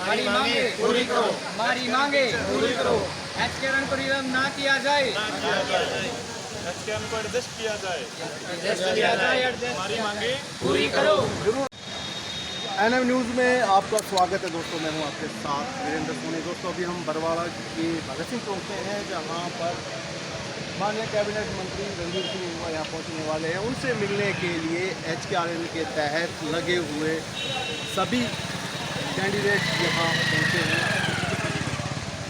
हमारी मांगे पूरी करो, हमारी मांगे पूरी करो। एचकेआरएन को रिलीव ना किया जाए, एचकेआरएन को एडजस्ट किया जाए, हमारी मांगे पूरी करो। एनएम न्यूज़ में आपका स्वागत है दोस्तों। मैं हूं आपके साथ वीरेंद्र सोनी। दोस्तों अभी हम बरवाड़ा के भगत सिंह चौक में हैं, जहां पर माननीय कैबिनेट मंत्री रणधीर सिंह यहाँ पहुंचने वाले हैं। उनसे मिलने के लिए एचकेआरएन के तहत लगे हुए सभी कैंडिडेट यहाँ पहुँचे हैं।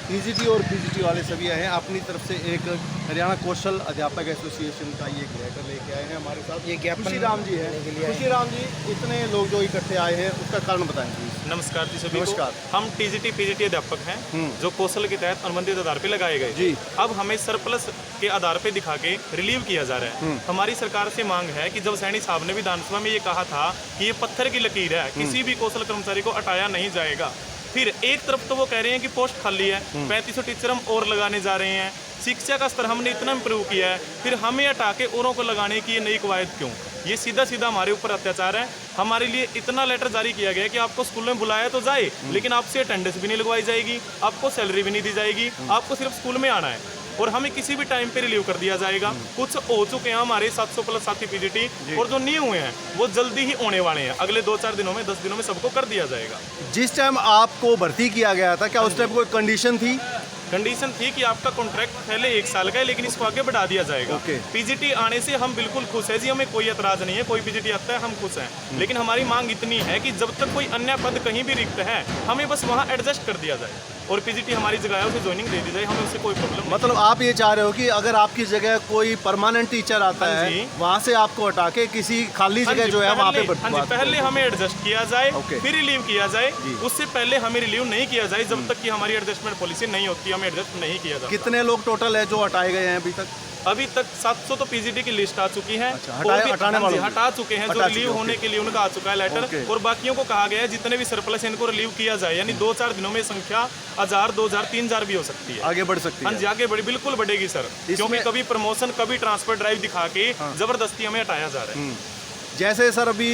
पीजीटी और पीजीटी वाले सभी आए हैं। अपनी तरफ से एक हरियाणा कौशल अध्यापक एसोसिएशन का ये लेटर लेके आए हैं। हमारे साथ ये ज्ञापन खुशी राम जी हैं। खुशी राम जी, इतने लोग जो इकट्ठे आए हैं उसका कारण बताएं प्लीज। नमस्कार जी सभी नमस्कार। को। हम टीजीटी पीजीटी अध्यापक हैं जो कौशल के तहत अनुबंधित आधार पे लगाए गए। जी। अब हमें सरप्लस के आधार पे दिखा के रिलीव किया जा रहा है। हमारी सरकार से मांग है कि जब सैनी साहब ने विधानसभा में ये कहा था कि ये पत्थर की लकीर है, किसी भी कौशल कर्मचारी को हटाया नहीं जाएगा। फिर एक तरफ तो वो कह रहे हैं कि पोस्ट खाली है, 3500 टीचर हम और लगाने जा रहे हैं, शिक्षा का स्तर हमने इतना इम्प्रूव किया है, फिर हमें हटा के औरों को लगाने की ये नई कवायद क्यों? ये सीधा सीधा हमारे ऊपर अत्याचार है। हमारे लिए इतना लेटर जारी किया गया है कि आपको स्कूल में बुलाया तो जाए, लेकिन आपसे अटेंडेंस भी नहीं लगवाई जाएगी, आपको सैलरी भी नहीं दी जाएगी, आपको सिर्फ स्कूल में आना है और हमें किसी भी टाइम पे रिलीव कर दिया जाएगा। कुछ हो चुके हैं हमारे 700 प्लस साथी पीजीटी, और जो नहीं हुए हैं वो जल्दी ही होने वाले हैं। अगले 2-4 दिनों में, 10 दिनों में सबको कर दिया जाएगा। जिस टाइम आपको भर्ती किया गया था, क्या उस टाइम कोई कंडीशन थी? कंडीशन थी कि आपका कॉन्ट्रैक्ट पहले 1 साल का है, लेकिन इसको आगे बढ़ा दिया जाएगा। ओके। पीजीटी आने से हम बिल्कुल खुश है जी, हमें कोई एतराज नहीं है। कोई पीजीटी आता है हम खुश हैं, लेकिन हमारी मांग इतनी है कि जब तक कोई अन्य पद कहीं भी रिक्त है, हमें बस वहाँ एडजस्ट कर दिया जाए और पीजीटी हमारी जगह है उसे ज्वाइनिंग दे दी जाए। हमें उससे कोई प्रॉब्लम नहीं। मतलब आप ये चाह रहे हो कि अगर आपकी जगह कोई परमानेंट टीचर आता हाँ है, जी। वहाँ से आपको हटा के किसी खाली हाँ जगह जी, जो है वहाँ पे हाँ जी, पहले हमें एडजस्ट किया जाए, ओके। फिर रिलीव किया जाए। जी। उससे पहले हमें रिलीव नहीं किया जाए जब तक कि हमारी एडजस्टमेंट पॉलिसी नहीं होती, हमें एडजस्ट नहीं किया जाता। कितने लोग टोटल है जो हटाए गए हैं अभी तक? अभी तक 700 तो पीजीटी की लिस्ट आ चुकी है। अच्छा, और भी- हटाने हाँ जी, वालों की? हटा चुके हैं, जो हटा रिलीव चुके, होने ओके। के लिए उनका आ चुका है लेटर। ओके। और बाकियों को कहा गया है जितने भी सरप्लस इनको रिलीव किया जाए, यानी 2-4 दिनों में संख्या 1000, 2000, 3000 भी हो सकती है। आगे बढ़ सकती हाँ है। जी, आगे बढ़ी, बिल्कुल बढ़ेगी सर, क्योंकि कभी प्रमोशन, कभी ट्रांसफर ड्राइव दिखा के जबरदस्ती हमें हटाया जा रहा है। जैसे सर अभी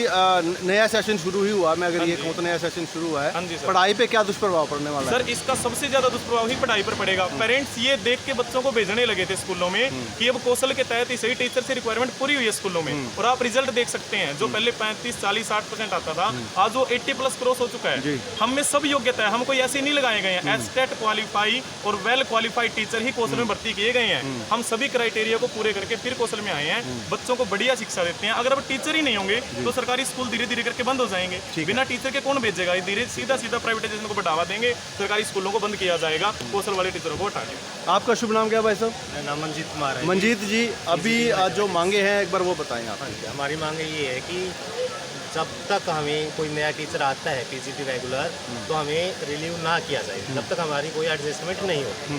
नया सेशन शुरू ही हुआ, मैं अगर ये कहूँ तो नया सेशन शुरू हुआ हाँ है, जी सर। पढ़ाई पे क्या दुष्प्रभाव पड़ने वाला है? सर इसका सबसे ज्यादा दुष्प्रभाव ही पढ़ाई पर पड़ेगा। पेरेंट्स ये देख के बच्चों को भेजने लगे थे स्कूलों में कि अब कौशल के तहत ही सही टीचर से रिक्वायरमेंट पूरी हुई है स्कूलों में, और आप रिजल्ट देख सकते हैं। जो पहले 35, 40, 60% आता था, आज वो 80 प्लस क्रॉस हो चुका है। हम में सब योग्यता है, हम कोई ऐसे नहीं लगाए गए हैं। एस्टेट क्वालिफाई और वेल क्वालिफाइड टीचर ही कौशल में भर्ती किए गए हैं। हम सभी क्राइटेरिया को पूरे करके फिर कौशल में आए हैं। बच्चों को बढ़िया शिक्षा देते हैं। अगर अब टीचर ही नहीं होंगे तो सरकारी स्कूल धीरे धीरे करके बंद हो जाएंगे। बिना टीचर के कौन भेजेगा? धीरे सीधा प्राइवेटाइजेशन को बढ़ावा देंगे, सरकारी स्कूलों को बंद किया जाएगा, कौशल वाले टीचरों को हटा के। आपका शुभ नाम क्या है भाई साहब? मेरा नाम मंजीत कुमार है। मंजीत जी, अभी जो मांगे हैं एक बार वो बताएं आप। हमारी मांग ये है कि जब तक हमें कोई नया टीचर आता है पीजीटी रेगुलर, तो हमें रिलीव ना किया जाए जब तक हमारी कोई एडजस्टमेंट नहीं होती।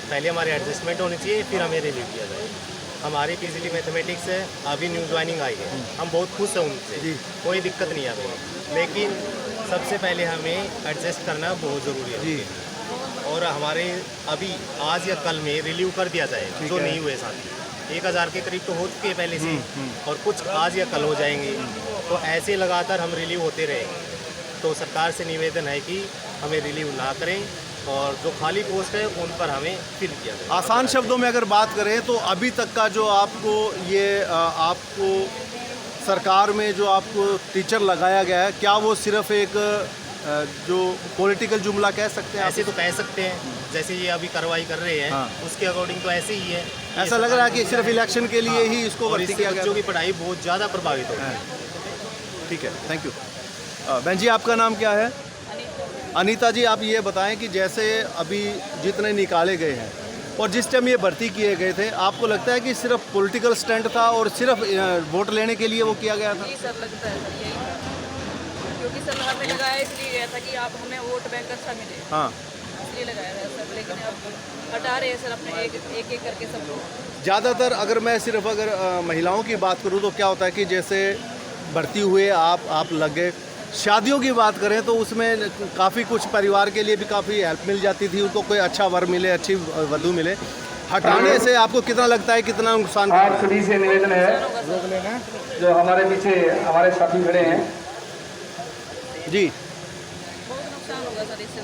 पहले हमारी एडजस्टमेंट होनी चाहिए, फिर हमें रिलीव किया जाए। हमारी पीजीटी मैथमेटिक्स है, अभी न्यू ज्वाइनिंग आई है, हम बहुत खुश हैं उनसे, कोई दिक्कत नहीं है हमें। लेकिन सबसे पहले हमें एडजस्ट करना बहुत ज़रूरी है जी। और हमारे अभी आज या कल में रिलीव कर दिया जाए जो नहीं हुए साथी। 1000 के करीब तो हो चुके हैं पहले से, और कुछ आज या कल हो जाएंगे। तो ऐसे लगातार हम रिलीव होते रहेंगे। तो सरकार से निवेदन है कि हमें रिलीव ना करें, और जो खाली पोस्ट है उन पर हमें फिल किया जाए। आसान शब्दों में अगर बात करें तो अभी तक का जो आपको ये आपको सरकार में जो आपको टीचर लगाया गया है, क्या वो सिर्फ एक जो पॉलिटिकल जुमला कह सकते हैं? ऐसे तो कह सकते हैं, जैसे ये अभी कार्रवाई कर रहे हैं उसके अकॉर्डिंग तो ऐसे ही है। ऐसा लग रहा है कि सिर्फ इलेक्शन के लिए ही इसको और भर्ती इससे किया बच्चों गया। की पढ़ाई बहुत ज़्यादा प्रभावित होगी। ठीक है, थैंक यू। बहन जी, आपका नाम क्या है? अनीता जी, आप ये बताएं कि जैसे अभी जितने निकाले गए हैं और जिस टाइम ये भर्ती किए गए थे, आपको लगता है कि सिर्फ पॉलिटिकल स्टंट था और सिर्फ वोट लेने के लिए वो किया गया था? जी सर, लगता है सर यही था। क्योंकि सर हमें लगाया इसलिए गया था कि आप हमें वोट बैंक अच्छा मिले, हाँ, इसलिए लगाया था सर। लेकिन अब हटा रहे हैं सर अपने एक करके सबको। ज़्यादातर अगर मैं सिर्फ अगर महिलाओं की बात करूँ तो क्या होता है कि जैसे भर्ती हुए आप लग गए। शादियों की बात करें तो उसमें काफ़ी कुछ परिवार के लिए भी काफ़ी हेल्प मिल जाती थी, उनको कोई अच्छा वर मिले, अच्छी वधू मिले। हटाने से आपको कितना लगता है, कितना नुकसान? आप सभी से निवेदन है, जो हमारे पीछे हमारे साथी खड़े हैं जी, बहुत नुकसान होगा सर इससे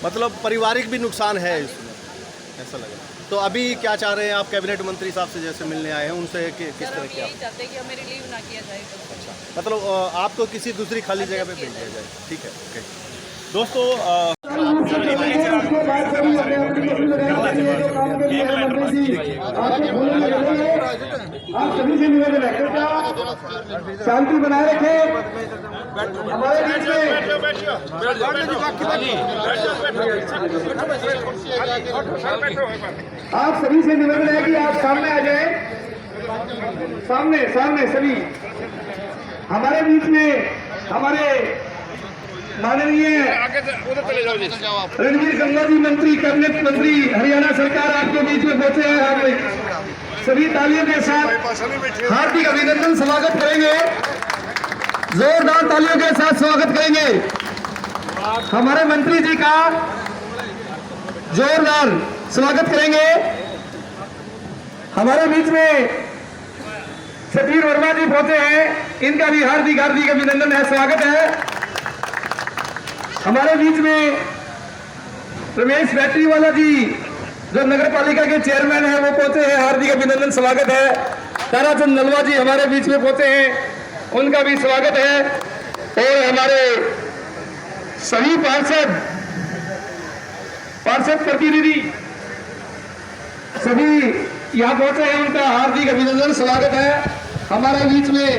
मतलब पारिवारिक भी नुकसान है इसमें, ऐसा लगा। तो अभी क्या चाह रहे हैं आप कैबिनेट मंत्री साहब से जैसे मिलने आए हैं, उनसे किस सर तरह हम की यही चाहते हैं कि हमें रिलीव ना किया जाए। मतलब आपको किसी दूसरी खाली जगह पे भेज दिया जाए, ठीक है, ओके। दोस्तों आप सभी से निवेदन है कृपया शांति बनाए रखें। हमारे बीच में आप सभी से निवेदन है कि आप सामने आ जाएं, सामने सामने सभी। हमारे बीच में हमारे माननीय रणवीर गंगा जी मंत्री, कैबिनेट मंत्री हरियाणा सरकार आपके बीच में पहुंचे हैं। आप सभी तालियों के साथ हार्दिक अभिनंदन स्वागत करेंगे, जोरदार तालियों के साथ स्वागत करेंगे। हमारे मंत्री जी का जोरदार स्वागत करेंगे। हमारे बीच में सतीश वर्मा जी पहुंचे हैं, इनका भी हार्दिक हार्दिक अभिनंदन है, स्वागत है। हमारे बीच में रमेश बैटरीवाला जी जो नगर पालिका के चेयरमैन हैं वो पहुंचे हैं, हार्दिक अभिनंदन स्वागत है। ताराचंद नलवा जी हमारे बीच में पहुंचे हैं, उनका भी स्वागत है। और हमारे सभी पार्षद प्रतिनिधि सभी यहाँ पहुंचे हैं, उनका हार्दिक अभिनंदन स्वागत है। हमारे बीच में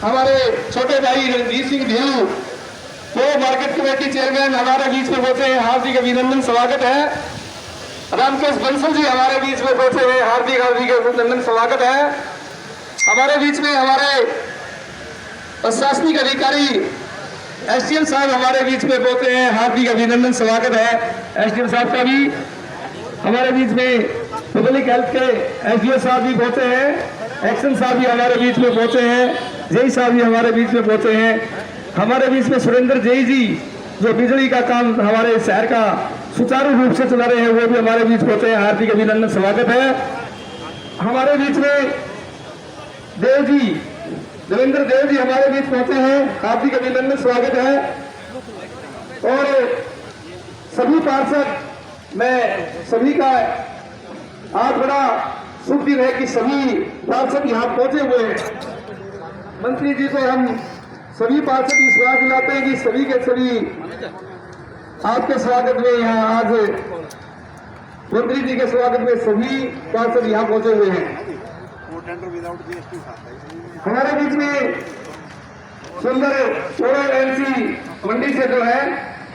हमारे छोटे भाई रणजीत सिंह ढेऊ, वो मार्केट कमेटी चेयरमैन हमारे बीच में पहुंचे हैं, हार्दिक अभिनंदन स्वागत है। रामकेश बंसल जी हमारे बीच में पहुंचे हैं, हार्दिक हार्दिक अभिनंदन स्वागत है। हमारे बीच में हमारे प्रशासनिक अधिकारी एसडीएम साहब हमारे बीच में पहुंचे हैं, हार्दिक अभिनंदन स्वागत है एसडीएम साहब का भी। हमारे बीच में पब्लिक हेल्थ के एसडीओ साहब भी पहुंचे हैं, एक्शन साहब भी हमारे बीच में पहुंचे हैं, जेई साहब भी हमारे बीच में पहुंचे हैं। हमारे बीच में सुरेंद्र जेई जी जो बिजली का काम हमारे शहर का सुचारू रूप से चला रहे हैं, वो भी हमारे बीच पहुंचे हैं, हार्दिक अभिनंदन स्वागत है। हमारे बीच में देव जी, देवेंद्र देव जी हमारे बीच पहुंचे हैं, हार्दिक अभिनंदन स्वागत है। और सभी पार्षद, मैं सभी का आज बड़ा शुभ दिन है कि सभी पार्षद यहाँ पहुंचे हुए हैं। मंत्री जी को हम सभी पार्षद विश्वास दिलाते हैं कि सभी के सभी आपके स्वागत में यहाँ आज मंत्री जी के स्वागत में सभी पार्षद यहाँ पहुंचे हुए हैं। हमारे बीच में सुंदर सोलर एनसी मंडी से जो है